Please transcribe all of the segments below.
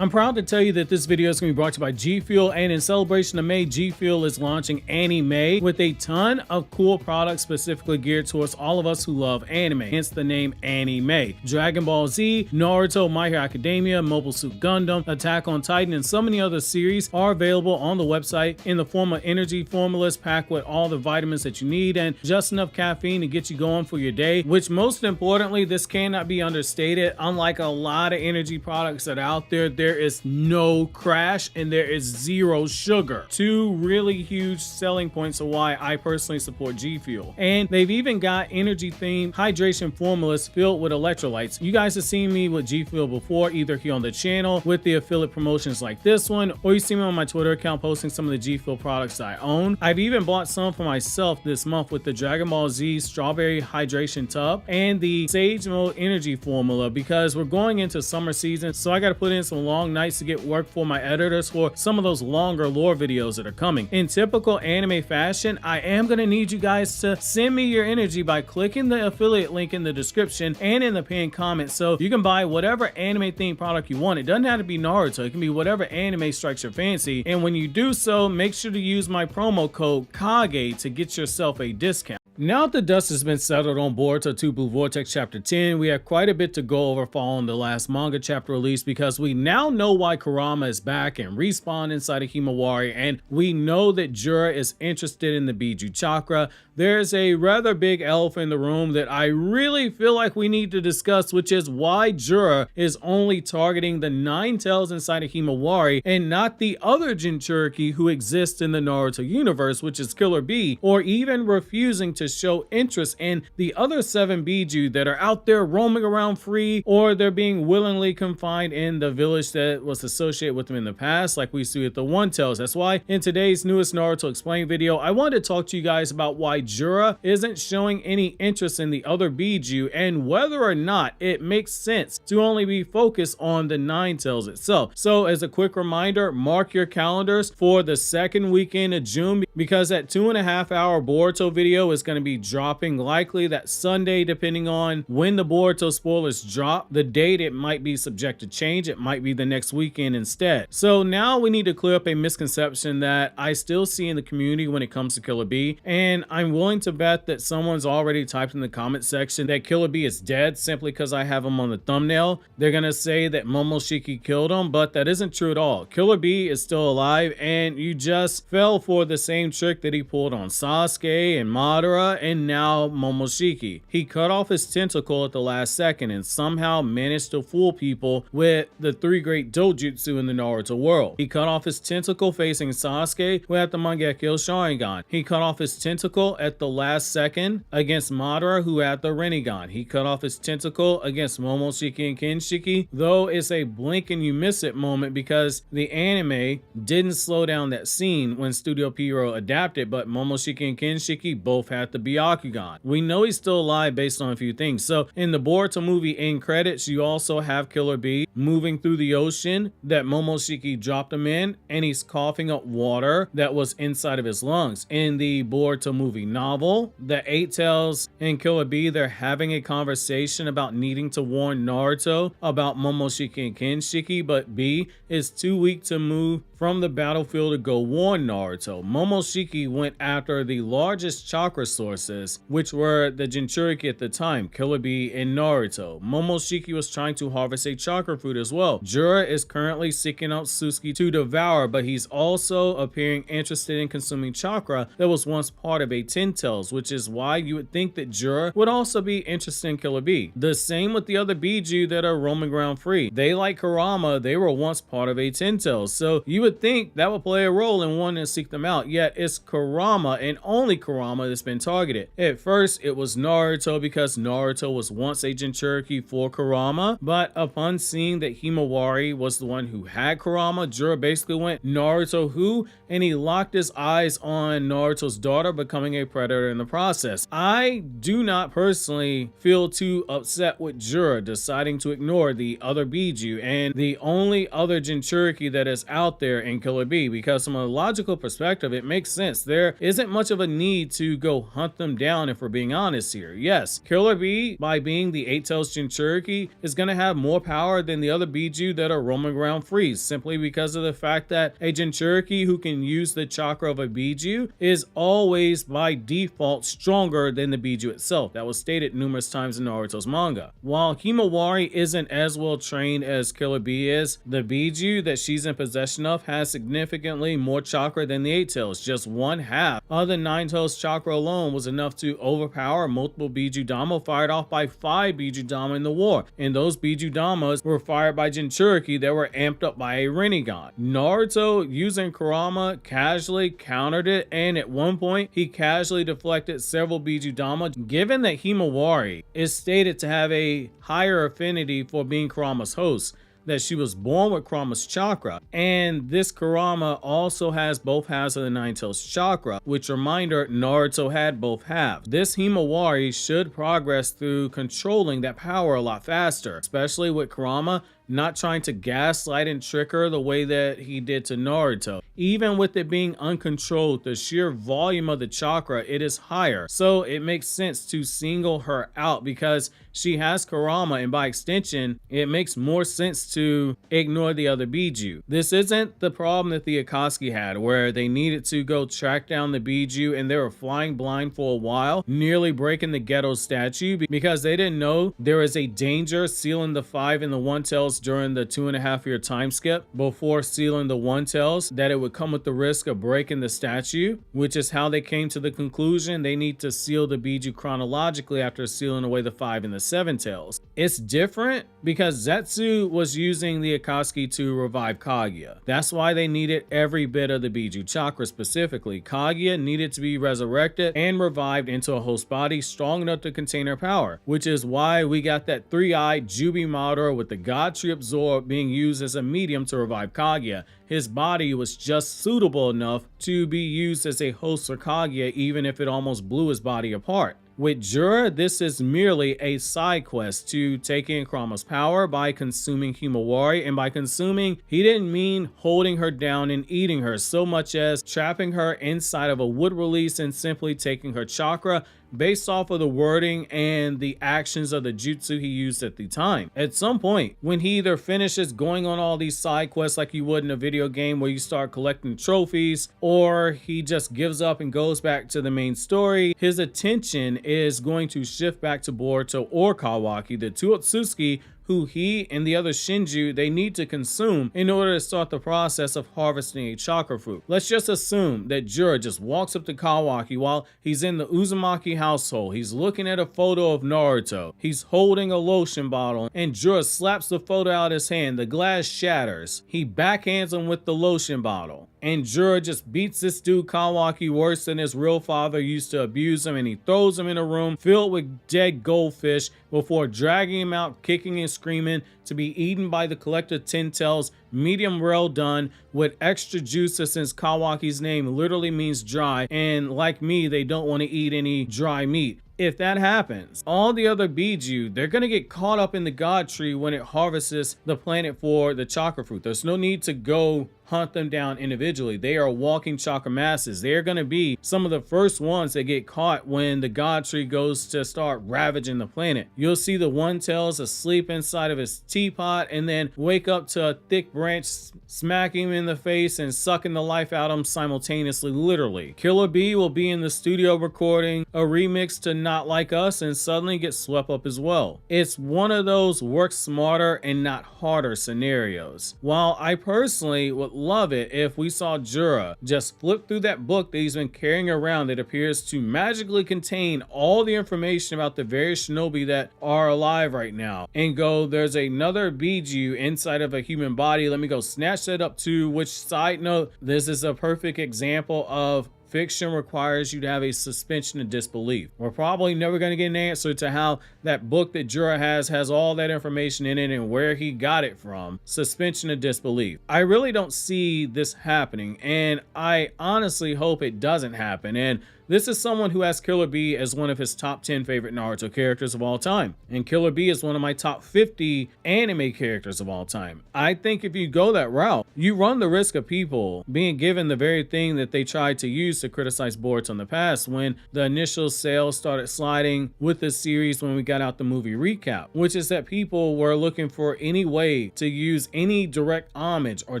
I'm proud to tell you that this video is going to be brought to you by Gfuel, and in celebration of May, Gfuel is launching anime with a ton of cool products specifically geared towards all of us who love anime, hence the name anime. Dragon Ball Z, Naruto, My Hero Academia, Mobile Suit Gundam, Attack on Titan, and so many other series are available on the website in the form of energy formulas packed with all the vitamins that you need and just enough caffeine to get you going for your day, which most importantly, this cannot be understated. Unlike a lot of energy products that are out there is no crash and there is zero sugar. Two really huge selling points of why I personally support Gfuel. And they've even got energy themed hydration formulas filled with electrolytes. You guys have seen me with Gfuel before, either here on the channel with the affiliate promotions like this one, or you see me on my Twitter account posting some of the Gfuel products I own. I've even bought some for myself this month with the Dragon Ball Z strawberry hydration tub and the Sage Mode energy formula, because we're going into summer season, so I got to put in some long nights to get work for my editors for some of those longer lore videos that are coming. In typical anime fashion, I am going to need you guys to send me your energy by clicking the affiliate link in the description and in the pinned comment, so you can buy whatever anime themed product you want. It doesn't have to be Naruto, it can be whatever anime strikes your fancy, and when you do so, make sure to use my promo code KAGE to get yourself a discount. Now that the dust has been settled on Boruto 2 Blue Vortex Chapter 10, we have quite a bit to go over following the last manga chapter release, because we now know why Kurama is back and respawned inside of Himawari, and we know that Jura is interested in the Bijuu Chakra. There's a rather big elephant in the room that I really feel like we need to discuss, which is why Jura is only targeting the 9 tails inside of Himawari and not the other Jinchuuriki who exist in the Naruto universe, which is Killer Bee, or even refusing to show interest in the other 7 Bijuu that are out there roaming around free, or they're being willingly confined in the village that was associated with them in the past, like we see with the One Tails. That's why in today's newest Naruto Explained video, I wanted to talk to you guys about why Jura isn't showing any interest in the other Bijuu and whether or not it makes sense to only be focused on the 9 tails itself. So as a quick reminder, mark your calendars for the second weekend of June, because that 2.5-hour Boruto video is going to be dropping likely that Sunday, depending on when the Boruto spoilers drop. The date, it might be subject to change, it might be the next weekend instead. So now we need to clear up a misconception that I still see in the community when it comes to Killer Bee, and I'm willing to bet that someone's already typed in the comment section that Killer Bee is dead simply because I have him on the thumbnail. They're gonna say that Momoshiki killed him, but that isn't true at all. Killer Bee is still alive, and you just fell for the same trick that he pulled on Sasuke and Madara and now Momoshiki. He cut off his tentacle at the last second and somehow managed to fool people with the 3 great dojutsu in the Naruto world. He cut off his tentacle facing Sasuke, who had the Mangekyo Sharingan. He cut off his tentacle at the last second against Madara, who had the Rinnegan. He cut off his tentacle against Momoshiki and Kinshiki, though it's a blink and you miss it moment because the anime didn't slow down that scene when Studio Pierrot adapted, but Momoshiki and Kinshiki both had the Byakugan. We know he's still alive based on a few things. So in the Boruto movie end credits, you also have Killer Bee moving through the ocean that Momoshiki dropped him in, and he's coughing up water that was inside of his lungs. In the Boruto movie novel, the 8 tails and Killer Bee, they're having a conversation about needing to warn Naruto about Momoshiki and Kinshiki, but Bee is too weak to move from the battlefield to go warn Naruto. Momoshiki went after the largest chakra sources, which were the Jinchuuriki at the time, Killer Bee and Naruto. Momoshiki was trying to harvest a chakra fruit as well. Jura is currently seeking out Susuke to devour, but he's also appearing interested in consuming chakra that was once part of a 10 tails, which is why you would think that Jura would also be interested in Killer Bee. The same with the other Bijuu that are roaming around free. They, like Kurama, they were once part of a 10 tails, so you would think that would play a role in wanting to seek them out, yet it's Kurama and only Kurama that's been targeted. At first it was Naruto because Naruto was once a Jinchuuriki for Kurama, but upon seeing that Himawari was the one who had Kurama, Jura basically went Naruto who, and he locked his eyes on Naruto's daughter, becoming a predator in the process. I do not personally feel too upset with Jura deciding to ignore the other Bijuu and the only other Jinchuuriki that is out there in Killer Bee, because from a logical perspective it makes sense. There isn't much of a need to go hunt hunt them down if we're being honest here. Yes, Killer Bee, by being the 8-tails Jinchuuriki, is going to have more power than the other Bijuu that are roaming around free, simply because of the fact that a Jinchuuriki who can use the chakra of a Bijuu is always by default stronger than the Bijuu itself. That was stated numerous times in Naruto's manga. While Himawari isn't as well trained as Killer Bee is, the Bijuu that she's in possession of has significantly more chakra than the 8-tails. Just 1/2 of the 9-tails chakra alone was enough to overpower multiple Bijuu Dama fired off by 5 Bijuu Dama in the war, and those Bijuu Damas were fired by Jinchuuriki that were amped up by a Rinnegan. Naruto, using Kurama, casually countered it, and at one point he casually deflected several Bijuu Dama. Given that Himawari is stated to have a higher affinity for being Kurama's host, that she was born with Kurama's chakra, and this Kurama also has both halves of the 9-tails chakra, which, reminder, Naruto had both halves. This Himawari should progress through controlling that power a lot faster, especially with Kurama not trying to gaslight and trick her the way that he did to Naruto. Even with it being uncontrolled, the sheer volume of the chakra, it is higher. So it makes sense to single her out because she has Kurama, and by extension, it makes more sense to ignore the other Bijuu. This isn't the problem that the Akatsuki had, where they needed to go track down the Bijuu and they were flying blind for a while, nearly breaking the ghetto statue because they didn't know there was a danger sealing the 5 and the 1-tails during the 2.5-year time skip before sealing the 1-tails, that it would come with the risk of breaking the statue, which is how they came to the conclusion they need to seal the Bijuu chronologically after sealing away the 5 and the 7-tails. It's different because Zetsu was using the Akatsuki to revive Kaguya. That's why they needed every bit of the Bijuu chakra. Specifically, Kaguya needed to be resurrected and revived into a host body strong enough to contain her power, which is why we got that 3-eyed Jubi Madara with the God Tree absorb being used as a medium to revive Kaguya. His body was just suitable enough to be used as a host for Kaguya, even if it almost blew his body apart. With Jura, this is merely a side quest to take in Kurama's power by consuming Himawari, and by consuming, he didn't mean holding her down and eating her so much as trapping her inside of a wood release and simply taking her chakra based off of the wording and the actions of the jutsu he used at the time. At some point, when he either finishes going on all these side quests like you would in a video game where you start collecting trophies, or he just gives up and goes back to the main story, his attention is going to shift back to Boruto or Kawaki, the two Otsutsuki who he and the other Shinju they need to consume in order to start the process of harvesting a chakra fruit. Let's just assume that Jura just walks up to Kawaki while he's in the Uzumaki household. He's looking at a photo of Naruto. He's holding a lotion bottle, and Jura slaps the photo out of his hand. The glass shatters. He backhands him with the lotion bottle, and Jura just beats this dude Kawaki worse than his real father used to abuse him, and he throws him in a room filled with dead goldfish before dragging him out, kicking and screaming, to be eaten by the collector 10-tails, medium well done with extra juice, since Kawaki's name literally means dry, and like me, they don't want to eat any dry meat. If that happens, all the other Bijuu, they're going to get caught up in the God Tree when it harvests the planet for the chakra fruit. There's no need to go hunt them down individually. They are walking chakra masses. They are going to be some of the first ones that get caught when the God Tree goes to start ravaging the planet. You'll see the 1-tails asleep inside of his teapot and then wake up to a thick branch smacking him in the face and sucking the life out of him simultaneously, literally. Killer Bee will be in the studio recording a remix to Not Like Us and suddenly get swept up as well. It's one of those work smarter and not harder scenarios. While I personally would love it if we saw Jura just flip through that book that he's been carrying around that appears to magically contain all the information about the various shinobi that are alive right now, and go, there's another Bijuu inside of a human body, let me go snatch that up too. Which, side note, this is a perfect example of fiction requires you to have a suspension of disbelief. We're probably never going to get an answer to how that book that Jura has all that information in it and where he got it from. Suspension of disbelief. I really don't see this happening, and I honestly hope it doesn't happen. And This is someone who has Killer Bee as one of his top 10 favorite Naruto characters of all time. And Killer Bee is one of my top 50 anime characters of all time. I think if you go that route, you run the risk of people being given the very thing that they tried to use to criticize Boruto in the past when the initial sales started sliding with the series when we got out the movie recap, which is that people were looking for any way to use any direct homage or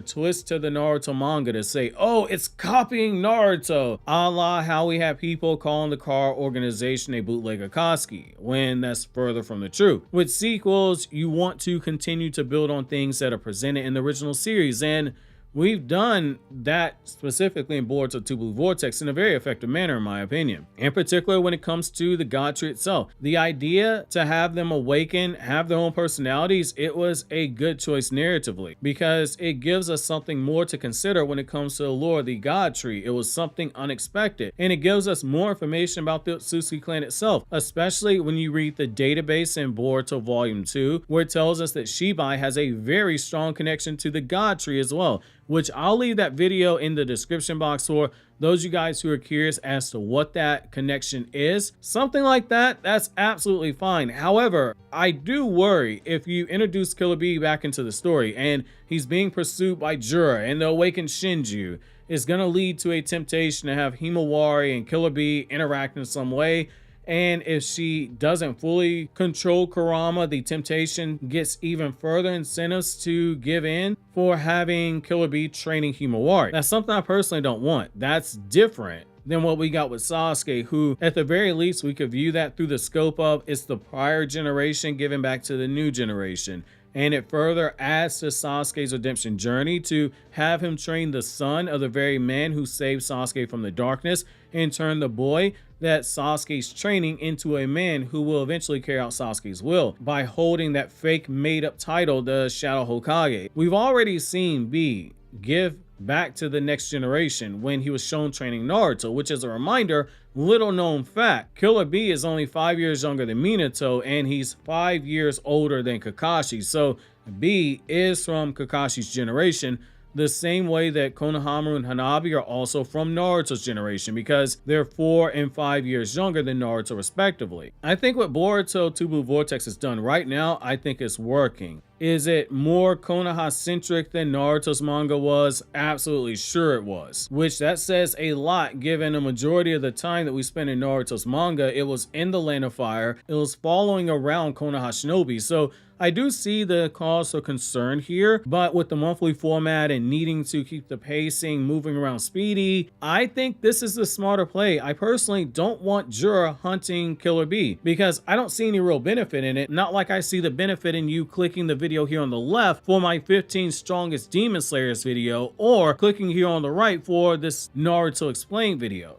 twist to the Naruto manga to say, oh, it's copying Naruto, a la how we have people calling the car organization a bootleg Akatsuki, when that's further from the truth. With sequels, you want to continue to build on things that are presented in the original series, and we've done that specifically in Boruto 2 Blue Vortex in a very effective manner, in my opinion. In particular, when it comes to the god tree itself. The idea to have them awaken, have their own personalities, it was a good choice narratively because it gives us something more to consider when it comes to the lore of the god tree. It was something unexpected, and it gives us more information about the Otsutsuki clan itself, especially when you read the database in Boruto Volume 2, where it tells us that Shibai has a very strong connection to the god tree as well, which I'll leave that video in the description box for those of you guys who are curious as to what that connection is. Something like that, that's absolutely fine. However, I do worry if you introduce Killer Bee back into the story and he's being pursued by Jura and the awakened Shinju, it's going to lead to a temptation to have Himawari and Killer Bee interact in some way. And if she doesn't fully control Kurama, the temptation gets even further incentives to give in for having Killer Bee training Himawari. That's something I personally don't want. That's different than what we got with Sasuke, who at the very least we could view that through the scope of it's the prior generation giving back to the new generation. And it further adds to Sasuke's redemption journey to have him train the son of the very man who saved Sasuke from the darkness and turn the boy that Sasuke's training into a man who will eventually carry out Sasuke's will by holding that fake made-up title, the Shadow Hokage. We've already seen Bee give back to the next generation when he was shown training Naruto, which is a reminder, little known fact, Killer Bee is only 5 years younger than Minato and he's 5 years older than Kakashi. So Bee is from Kakashi's generation, the same way that Konohamaru and Hanabi are also from Naruto's generation because they're 4 and 5 years younger than Naruto respectively. I think what Boruto 2 Blue Vortex has done right now, I think it's working. Is it more Konoha-centric than Naruto's manga was? Absolutely sure it was. Which that says a lot given a majority of the time that we spent in Naruto's manga, it was in the Land of Fire, it was following around Konoha Shinobi. So I do see the cause for concern here, but with the monthly format and needing to keep the pacing moving around speedy, I think this is the smarter play. I personally don't want Jura hunting Killer Bee because I don't see any real benefit in it. Not like I see the benefit in you clicking the video here on the left for my 15 strongest Demon Slayers video or clicking here on the right for this Naruto Explained video.